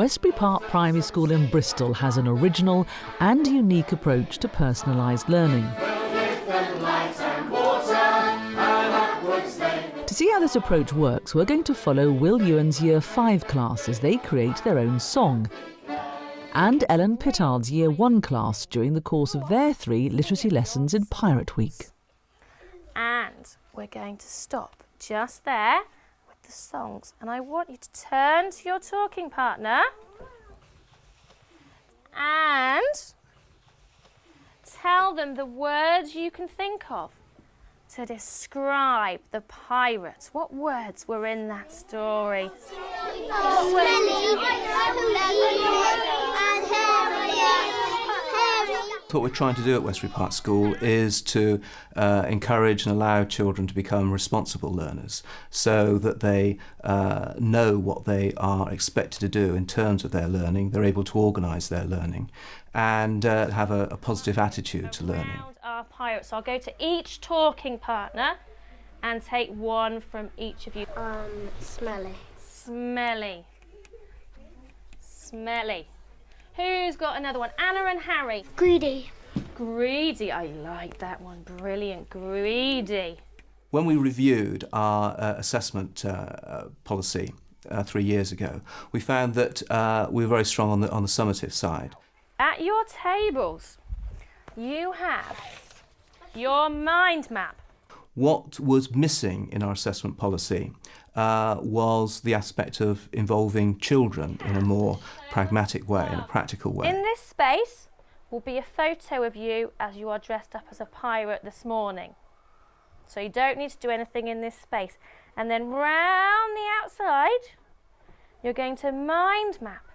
Westbury Park Primary School in Bristol has an original and unique approach to personalised learning. To see how this approach works, we're going to follow Will Ewan's Year 5 class as they create their own song, and Ellen Pittard's Year 1 class during the course of their 3 literacy lessons in Pirate Week. And we're going to stop just there with the songs, and I want you to turn to your talking partner and tell them the words you can think of to describe the pirates. What words were in that story? What we're trying to do at Westbury Park School is to encourage and allow children to become responsible learners so that they know what they are expected to do in terms of their learning. They're able to organise their learning and have a positive attitude to learning. Around our pirates, I'll go to each talking partner and take one from each of you. Smelly. Smelly. Smelly. Who's got another one? Anna and Harry. Greedy. Greedy. I like that one. Brilliant. Greedy. When we reviewed our assessment policy 3 years ago, we found that we were very strong on the summative side. At your tables, you have your mind map. What was missing in our assessment policy was the aspect of involving children in a more pragmatic way, in a practical way. In this space will be a photo of you as you are dressed up as a pirate this morning. So you don't need to do anything in this space. And then round the outside, you're going to mind map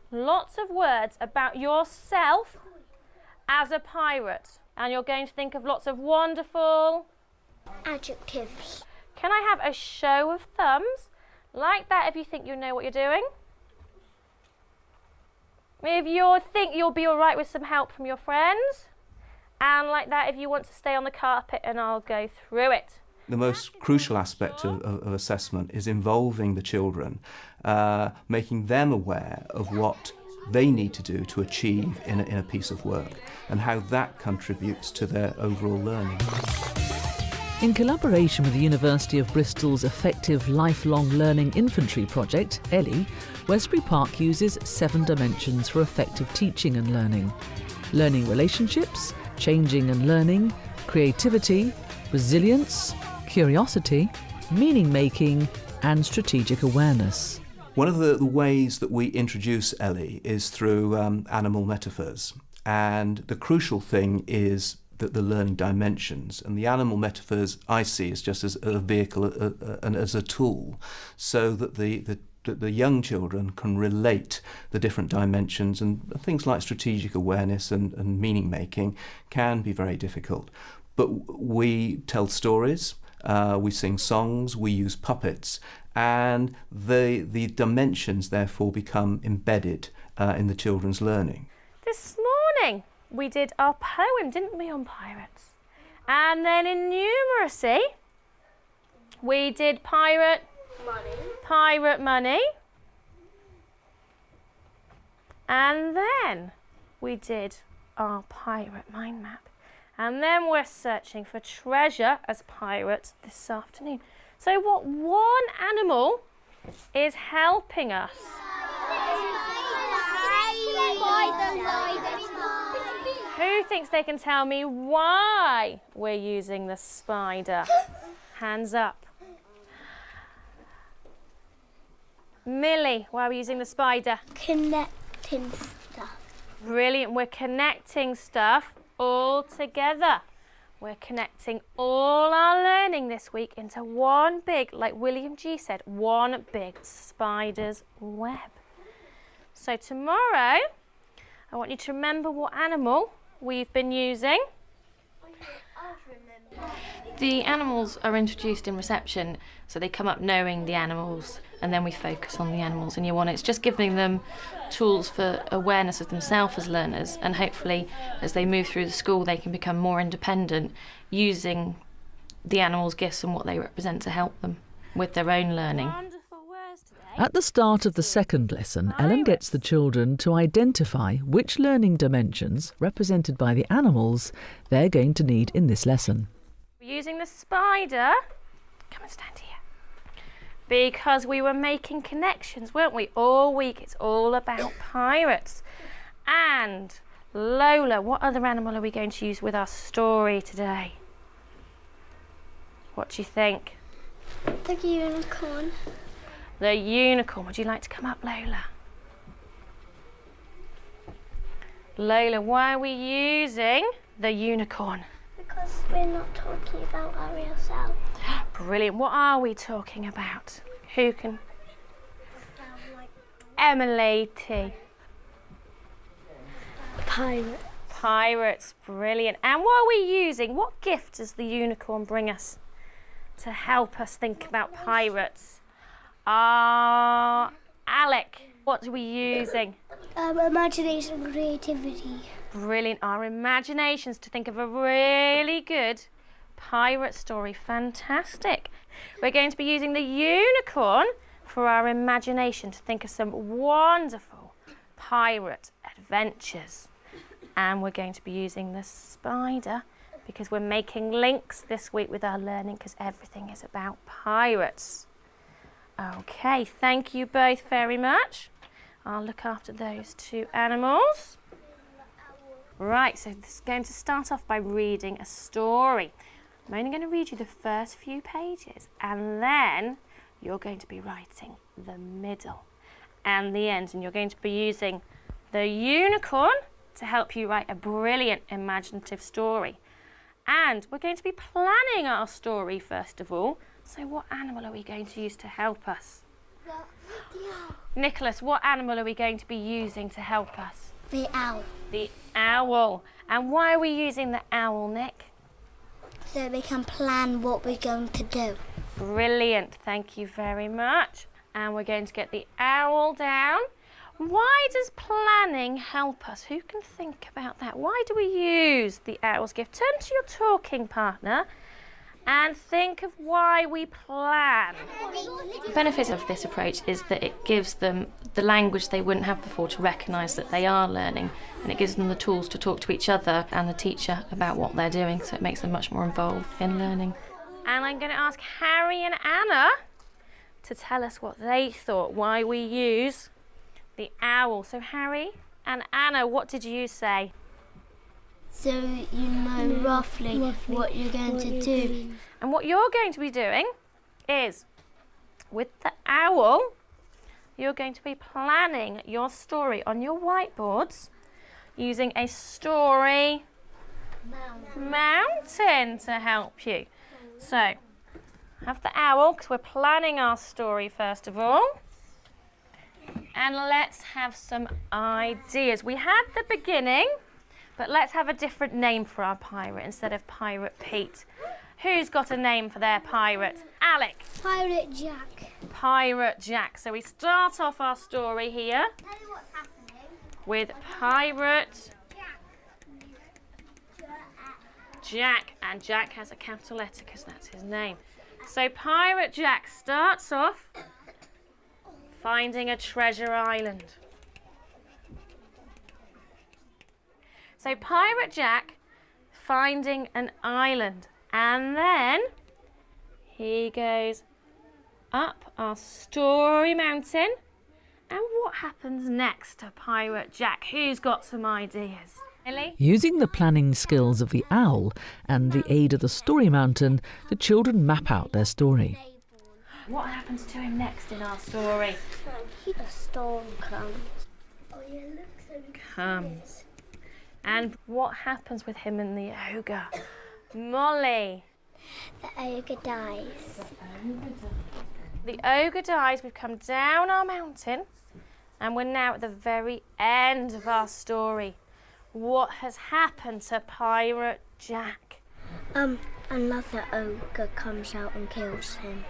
lots of words about yourself as a pirate. And you're going to think of lots of wonderful Adjectives. Can I have a show of thumbs like that if you think you know what you're doing? If you think you'll be all right with some help from your friends, and like that if you want to stay on the carpet and I'll go through it. The most crucial aspect of assessment is involving the children, making them aware of what they need to do to achieve in a piece of work and how that contributes to their overall learning. In collaboration with the University of Bristol's Effective Lifelong Learning Infantry project, ELLI, Westbury Park uses 7 dimensions for effective teaching and learning. Learning relationships, changing and learning, creativity, resilience, curiosity, meaning-making and strategic awareness. One of the ways that we introduce ELLI is through animal metaphors, and the crucial thing is that the learning dimensions, and the animal metaphors I see as just as a vehicle and as a tool, so that the young children can relate the different dimensions, and things like strategic awareness and meaning making can be very difficult. But we tell stories, we sing songs, we use puppets, and the dimensions therefore become embedded in the children's learning. This morning we did our poem, didn't we, on pirates? And then in numeracy we did pirate money, and then we did our pirate mind map, and then we're searching for treasure as pirates this afternoon. So what one animal is helping us? Who thinks they can tell me why we're using the spider? Hands up. Millie, why are we using the spider? Connecting stuff. Brilliant, we're connecting stuff all together. We're connecting all our learning this week into one big, like William G said, one big spider's web. So tomorrow, I want you to remember what animal we've been using. The animals are introduced in reception, so they come up knowing the animals, and then we focus on the animals in year 1. It's just giving them tools for awareness of themselves as learners, and hopefully as they move through the school they can become more independent, using the animals' gifts and what they represent to help them with their own learning. Wonderful words today. At the start of the second lesson, Ellen gets the children to identify which learning dimensions, represented by the animals, they're going to need in this lesson. We're using the spider. Come and stand here. Because we were making connections, weren't we? All week it's all about pirates. And Lola, what other animal are we going to use with our story today? What do you think? The unicorn. The unicorn. Would you like to come up, Lola? Lola, why are we using the unicorn? Because we're not talking about our real self. Brilliant. What are we talking about? Who can? Emily T. Pirate. Pirates. Brilliant. And what are we using? What gift does the unicorn bring us to help us think about pirates? Alec, what are we using? Imagination and creativity. Brilliant. Our imaginations to think of a really good pirate story. Fantastic. We're going to be using the unicorn for our imagination to think of some wonderful pirate adventures. And we're going to be using the spider because we're making links this week with our learning because everything is about pirates. Okay, thank you both very much. I'll look after those two animals. Right, so this is going to start off by reading a story. I'm only going to read you the first few pages and then you're going to be writing the middle and the end, and you're going to be using the unicorn to help you write a brilliant imaginative story. And we're going to be planning our story first of all. So what animal are we going to use to help us? Nicholas, what animal are we going to be using to help us? The owl. The owl. And why are we using the owl, Nick? So we can plan what we're going to do. Brilliant, thank you very much. And we're going to get the owl down. Why does planning help us? Who can think about that? Why do we use the owl's gift? Turn to your talking partner and think of why we plan. The benefit of this approach is that it gives them the language they wouldn't have before to recognise that they are learning, and it gives them the tools to talk to each other and the teacher about what they're doing, so it makes them much more involved in learning. And I'm going to ask Harry and Anna to tell us what they thought, why we use the owl. So Harry and Anna, what did you say? So you know roughly what you're going to do. And what you're going to be doing is, with the owl, you're going to be planning your story on your whiteboards using a story mountain to help you. So, have the owl, because we're planning our story first of all. And let's have some ideas. We had the beginning, but let's have a different name for our pirate instead of Pirate Pete. Who's got a name for their pirate? Alec. Pirate Jack. Pirate Jack. So we start off our story here with Pirate Jack. And Jack has a capital letter because that's his name. So Pirate Jack starts off finding a treasure island. So Pirate Jack finding an island, and then he goes up our story mountain. And what happens next to Pirate Jack? Who's got some ideas? Ellie? Using the planning skills of the owl and the aid of the story mountain, the children map out their story. What happens to him next in our story? A storm comes. Comes. And what happens with him and the ogre? Molly. The ogre dies. The ogre dies. We've come down our mountain and we're now at the very end of our story. What has happened to Pirate Jack? Another ogre comes out and kills him.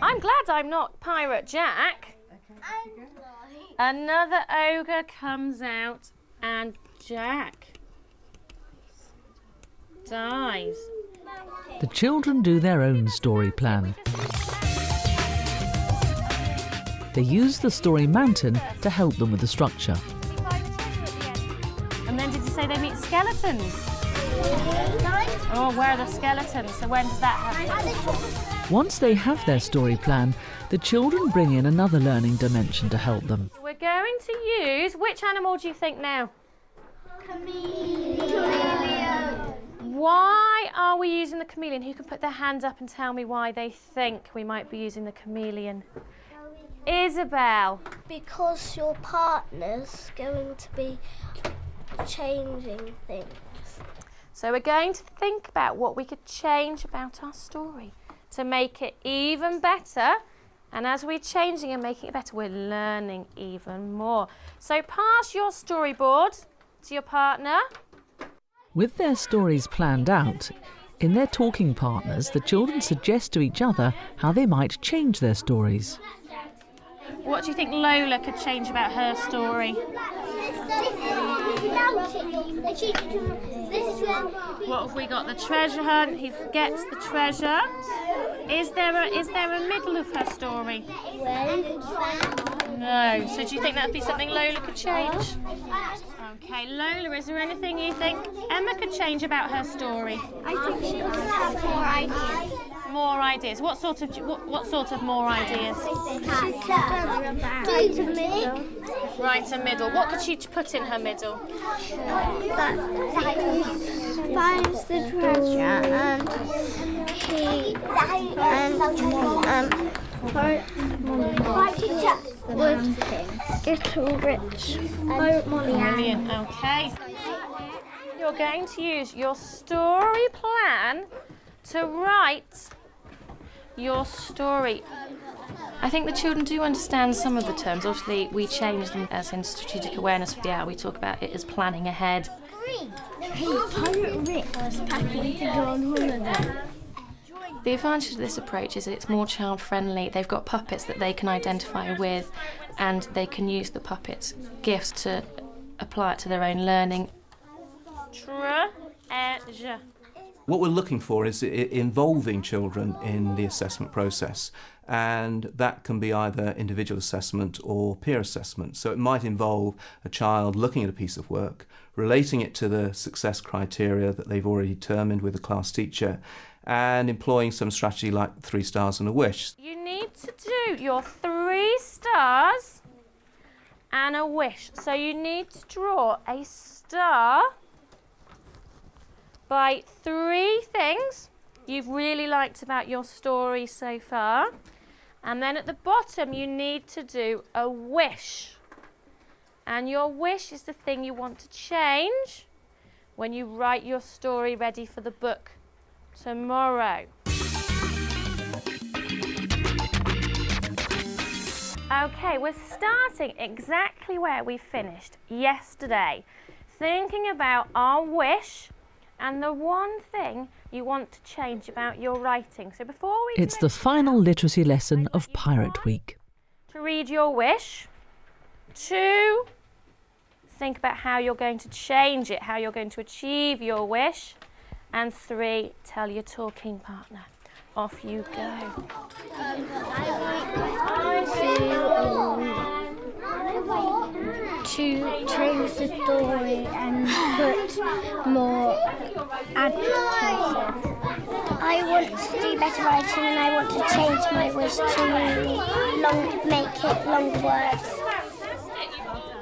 I'm glad I'm not Pirate Jack. Another ogre comes out and Jack dies. The children do their own story plan. They use the story mountain to help them with the structure. And then did you say they meet skeletons? Oh, where are the skeletons? So when does that happen? Once they have their story plan, the children bring in another learning dimension to help them. We're going to use, which animal do you think now? Chameleon. Why are we using the chameleon? Who can put their hand up and tell me why they think we might be using the chameleon? Isabel. Because your partner's going to be changing things. So we're going to think about what we could change about our story to make it even better. And as we're changing and making it better, we're learning even more. So pass your storyboard to your partner. With their stories planned out, in their talking partners, the children suggest to each other how they might change their stories. What do you think Lola could change about her story? What have we got? The treasure hunt. He forgets the treasure. Is there a middle of her story? No. So do you think that'd be something Lola could change? Okay, Lola, is there anything you think Emma could change about her story? I think she could have more ideas. More ideas. What sort of more ideas? She could write a middle. Write a middle. What could she put in her middle? That he finds the treasure and he would get all rich. Brilliant. Okay. You're going to use your story plan to write your story. I think the children do understand some of the terms. Obviously, we change them as in strategic awareness for the hour. We talk about it as planning ahead. Hey, Pirate Rick was packing to go on holiday. The advantage of this approach is that it's more child-friendly. They've got puppets that they can identify with, and they can use the puppets' gifts to apply it to their own learning. Treasure. What we're looking for is involving children in the assessment process, and that can be either individual assessment or peer assessment. So it might involve a child looking at a piece of work, relating it to the success criteria that they've already determined with the class teacher, and employing some strategy like 3 stars and a wish. You need to do your 3 stars and a wish. So you need to draw a star by 3 things you've really liked about your story so far. And then at the bottom you need to do a wish. And your wish is the thing you want to change when you write your story ready for the book tomorrow. Okay, we're starting exactly where we finished yesterday, thinking about our wish and the one thing you want to change about your writing. So before we It's the final literacy lesson of Pirate Week. to read your wish, 2, think about how you're going to change it, how you're going to achieve your wish, and 3, tell your talking partner. Off you go. To change the story and put more adjectives in. I want to do better writing and I want to change my wish to make it longer words.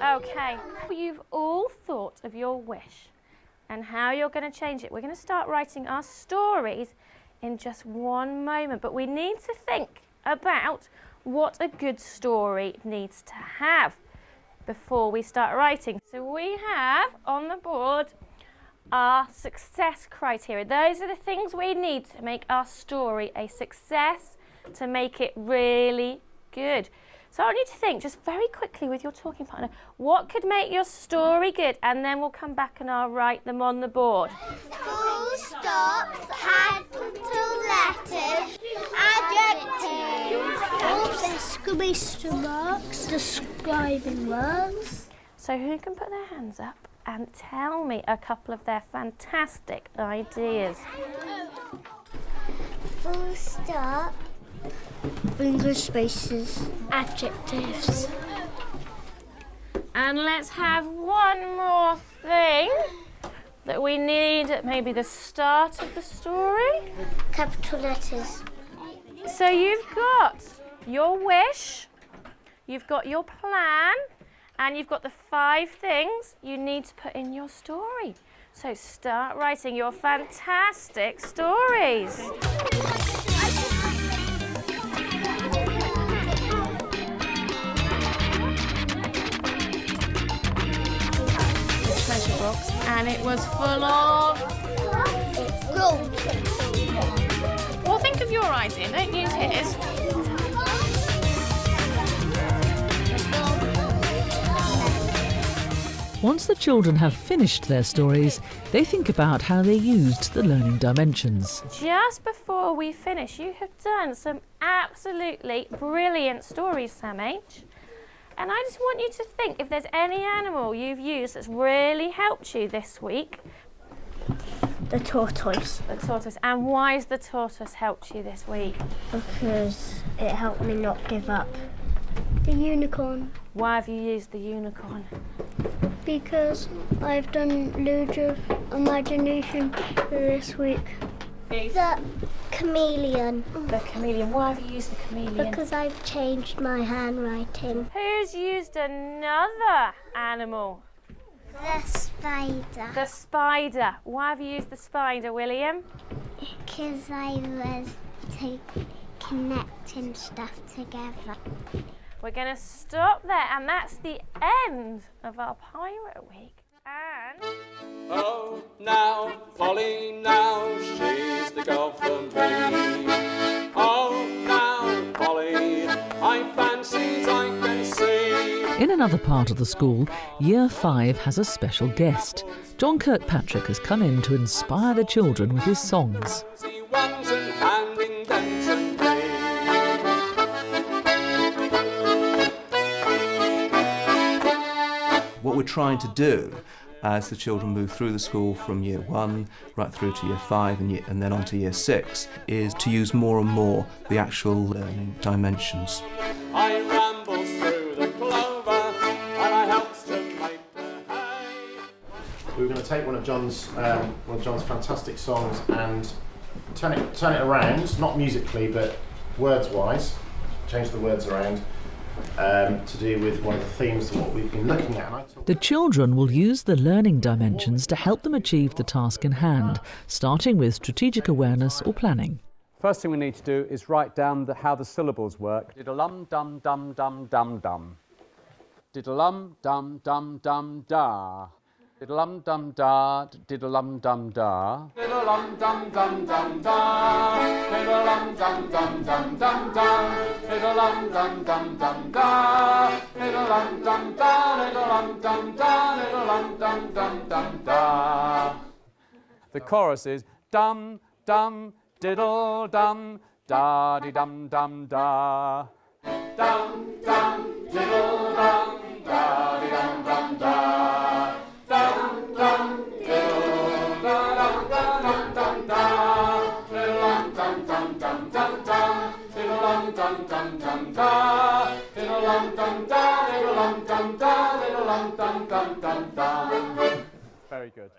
Okay, you've all thought of your wish and how you're going to change it. We're going to start writing our stories in just one moment, but we need to think about what a good story needs to have before we start writing. So we have on the board our success criteria. Those are the things we need to make our story a success, to make it really good. So I want you to think just very quickly with your talking partner, what could make your story good, and then we'll come back and I'll write them on the board. Full stops, capital letters, adjectives, exclamation marks, describing words. So who can put their hands up and tell me a couple of their fantastic ideas? Full stop, English spaces. Adjectives. And let's have one more thing that we need at maybe the start of the story. Capital letters. So you've got your wish, you've got your plan, and you've got the 5 things you need to put in your story. So start writing your fantastic stories. Treasure box, and it was full of Gold. Well, think of your idea, don't use his. Once the children have finished their stories, they think about how they used the learning dimensions. Just before we finish, you have done some absolutely brilliant stories, Sam H. And I just want you to think if there's any animal you've used that's really helped you this week. The tortoise. The tortoise. And why has the tortoise helped you this week? Because it helped me not give up. The unicorn. Why have you used the unicorn? Because I've done loads of imagination this week. The chameleon. The chameleon. Why have you used the chameleon? Because I've changed my handwriting. Who's used another animal? The spider. The spider. Why have you used the spider, William? Because I was connecting stuff together. We're going to stop there, and that's the end of our Pirate Week. And oh, now, Polly, now, she's the girl for me. Oh, now, Polly, I fancy I can see. In another part of the school, Year 5 has a special guest. John Kirkpatrick has come in to inspire the children with his songs. Ones and handing dents and What we're trying to do as the children move through the school from year 1 right through to year 5 and then on to year 6 is to use more and more the actual learning dimensions. I rambles through the clover and I helps to make the hay. We were going to take one of John's fantastic songs and turn it around, not musically but words-wise, change the words around. To do with one of the themes of what we've been looking at. The children will use the learning dimensions to help them achieve the task in hand, starting with strategic awareness or planning. First thing we need to do is write down how the syllables work. Diddle-lum, dum, dum, dum, dum, dum. Diddle-lum, dum, dum, dum, da. Diddle-lum, dum, da, diddle-lum, dum, da. Diddle-lum, dum, dum, dum, da. Diddle-lum, dum, dum, dum, dum, da. Diddle-lum, dum, dum, dum, da. Diddle-lum, dum, da. Diddle-lum, dum, da. Diddle-lum, dum, dum, dum, da. The chorus is dum, dum, diddle, dum, da-di-dum, dum, da. Dum, dum, diddle, dum, da-di-dum, dum, da. Dum, dum, diddle, da-dum, da-dum, dum, da. Diddle-dum, dum, dum, dum, dum, dum. Diddle-dum, dum, dum, dum, da. Diddle-dum, dum, da. Diddle-dum, dum, da. Diddle-dum, dum, dum, dum, da. Very good.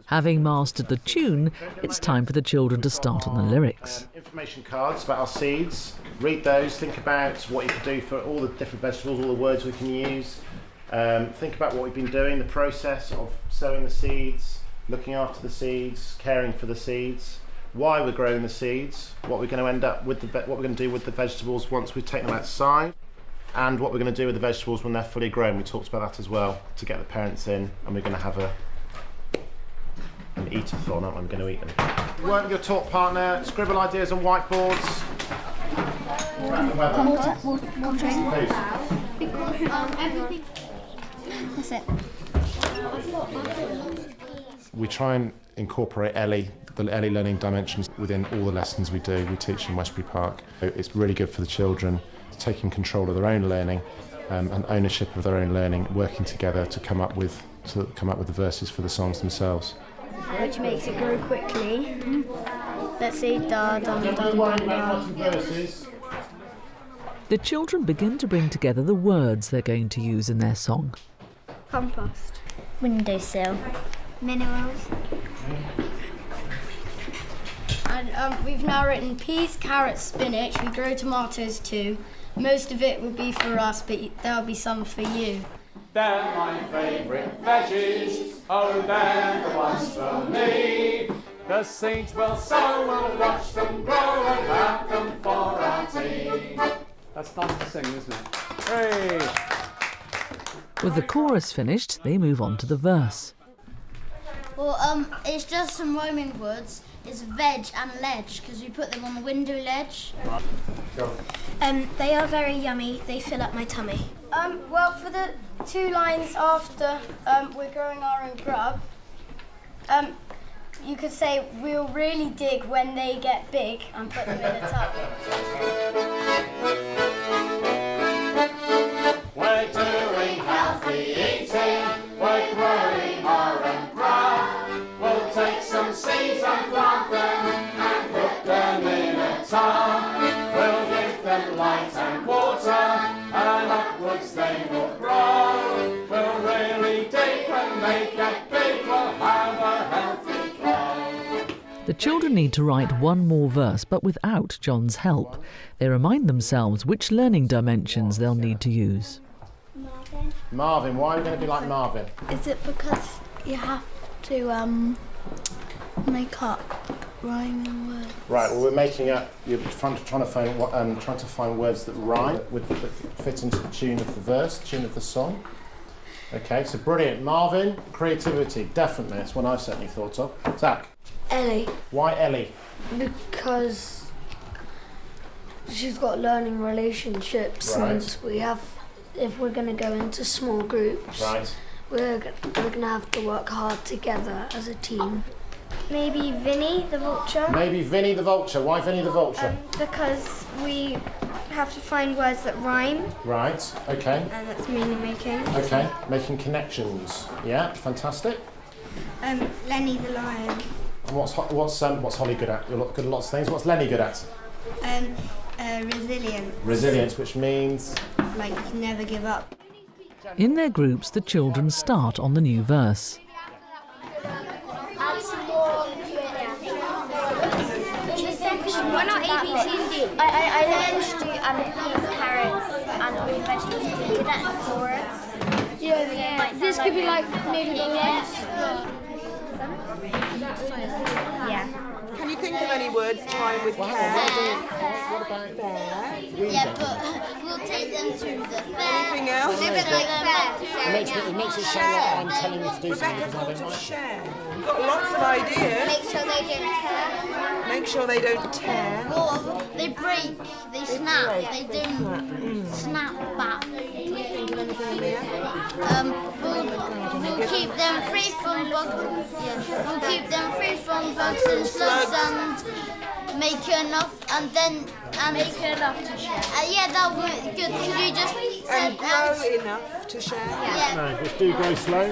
Having mastered the tune, it's time for the children to start on the lyrics. Information cards about our seeds. Read those, think about what you can do for all the different vegetables, all the words we can use. Think about what we've been doing, the process of sowing the seeds, looking after the seeds, caring for the seeds, why we're growing the seeds, what we're going to end up with, what we're going to do with the vegetables once we've taken them outside, and what we're going to do with the vegetables when they're fully grown. We talked about that as well, to get the parents in, and we're going to have an eat-a-thon, aren't we? I'm going to eat them. Work with your talk partner, scribble ideas on whiteboards. That's it. We try and incorporate the Ellie learning dimensions within all the lessons we do. We teach in Westbury Park. It's really good for the children, taking control of their own learning and ownership of their own learning, working together to come up with the verses for the songs themselves. Which makes it grow quickly. Let's say da dum dum dum dum. The children begin to bring together the words they're going to use in their song. Compost. Windowsill. Minerals. And we've now written peas, carrots, spinach. We grow tomatoes too. Most of it will be for us, but there'll be some for you. They're my favourite veggies, oh they're the ones for me. The seeds we'll sow, we'll watch them grow and have them for our tea. That's nice to sing, isn't it? Hey! With the chorus finished, they move on to the verse. Well, it's just some rhyming words. It's veg and ledge, because we put them on the window ledge. They are very yummy. They fill up my tummy. Well, for the 2 lines after we're growing our own grub, you could say we'll really dig when they get big and put them in a tub. We're doing healthy eating, we're growing our own grub. We'll take some seeds and plant them and put them in a tub. We'll give them light and water, and upwards they will grow. We'll really dig when they get big, we'll have a healthy club. The children need to write one more verse, but without John's help. They remind themselves which learning dimensions they'll need to use. Marvin, why are we going to be like Marvin? Is it because you have to make up rhyming words? Right, well we're making up, you're trying to find words that rhyme, that fit into the tune of the verse, tune of the song. Okay, so brilliant. Marvin, creativity, definitely, that's one I've certainly thought of. Zach? Ellie. Why Ellie? Because she's got learning relationships, Right. and we have, if we're going to go into small groups, Right. we're going to have to work hard together as a team. Maybe Vinny the vulture. Maybe Vinny the Vulture. Why Vinny the Vulture? Because we have to find words that rhyme, Right, okay. and that's meaning making. Okay, making connections. Yeah, fantastic. Lenny the lion. And what's Holly good at? You're good at lots of things. What's Lenny good at? Resilient. Resilience, which means Like never give up. In their groups, the children start on the new verse. Why not A, B, C, and D? I learned to do peas, carrots, and all the vegetables because we did that in the forest. Yeah, this could be like maybe Yeah. Can you think of any words to rhyme with care? what about bear? Yeah, but we'll take them to the fair. Anything else? It makes it sound like I'm telling you to do something Rebecca because I thought don't of like it. share. We've got lots of ideas. Make sure they don't tear. Make sure they don't tear. Or they break, they snap, they don't snap back. We'll keep them free from bugs. Yeah. We'll keep them free from bugs and slugs and make enough Make enough to share. yeah, that would be good. You just said And grow enough to share. yeah. No, just do go slow. I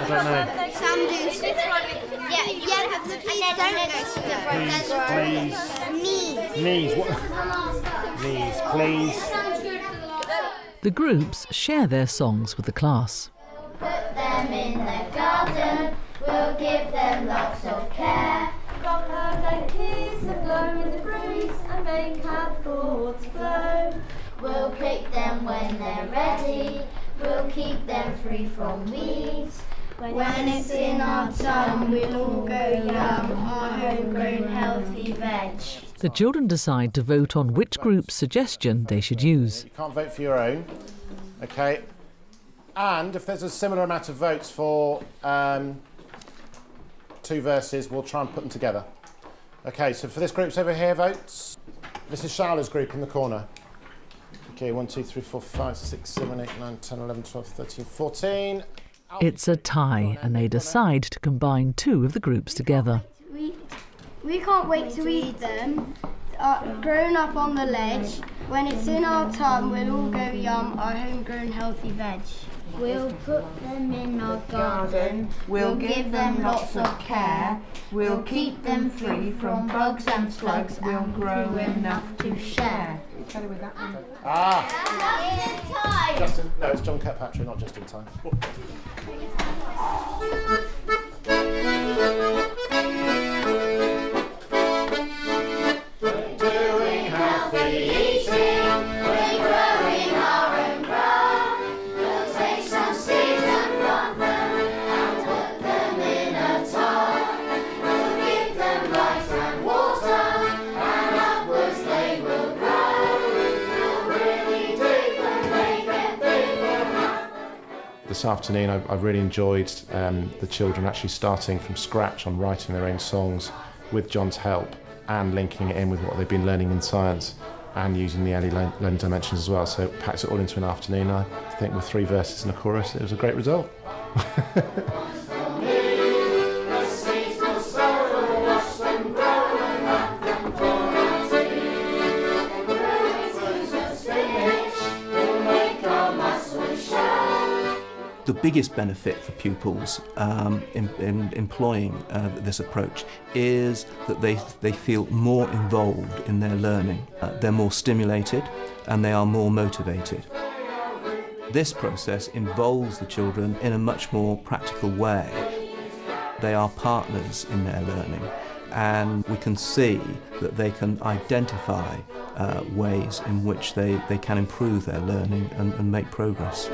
don't know. Some do. Yeah, but the peas don't go slow. Please. Knees. What? Knees, please. The groups share their songs with the class. Put them in the garden, we'll give them lots of care. Rock her like keys that blow in the breeze and make our thoughts flow. We'll pick them when they're ready, we'll keep them free from weeds. When it's in our tongue, we'll all go yum, our homegrown healthy veg. The children decide to vote on which group's suggestion they should use. You can't vote for your own. Okay. And if there's a similar amount of votes for 2 verses, we'll try and put them together. Okay, so for this group's over here, votes. This is Charlotte's group in the corner. Okay, 1, 2, 3, 4, 5, 6, 7, 8, 9, 10, 11, 12, 13, 14. It's a tie, and they decide to combine 2 of the groups together. We can't wait to eat them. Grown up on the ledge. When it's in our tongue, we'll all go yum, our homegrown healthy veg. We'll put them in our garden. We'll give them lots of care. We'll keep them free from bugs and slugs. We'll grow enough to share. Better with that one. Ah! Justin, no, it's John Kirkpatrick, not just in time. We're doing healthy eating, we're growing our own ground. We'll take some seeds and plant them and put them in a tub. We'll give them light and water, and upwards they will grow. We'll really dig when they get big, we'll have them. This afternoon I've really enjoyed the children actually starting from scratch on writing their own songs with John's help and linking it in with what they've been learning in science and using the early learning dimensions as well. So it packs it all into an afternoon. I think with 3 verses and a chorus it was a great result. The seeds will sow, we'll watch them grow and have them for our tea. Growing seeds of spinach will make our muscles show. The biggest benefit for pupils in employing this approach is that they feel more involved in their learning. They're more stimulated and they are more motivated. This process involves the children in a much more practical way. They are partners in their learning, and we can see that they can identify ways in which they can improve their learning and make progress.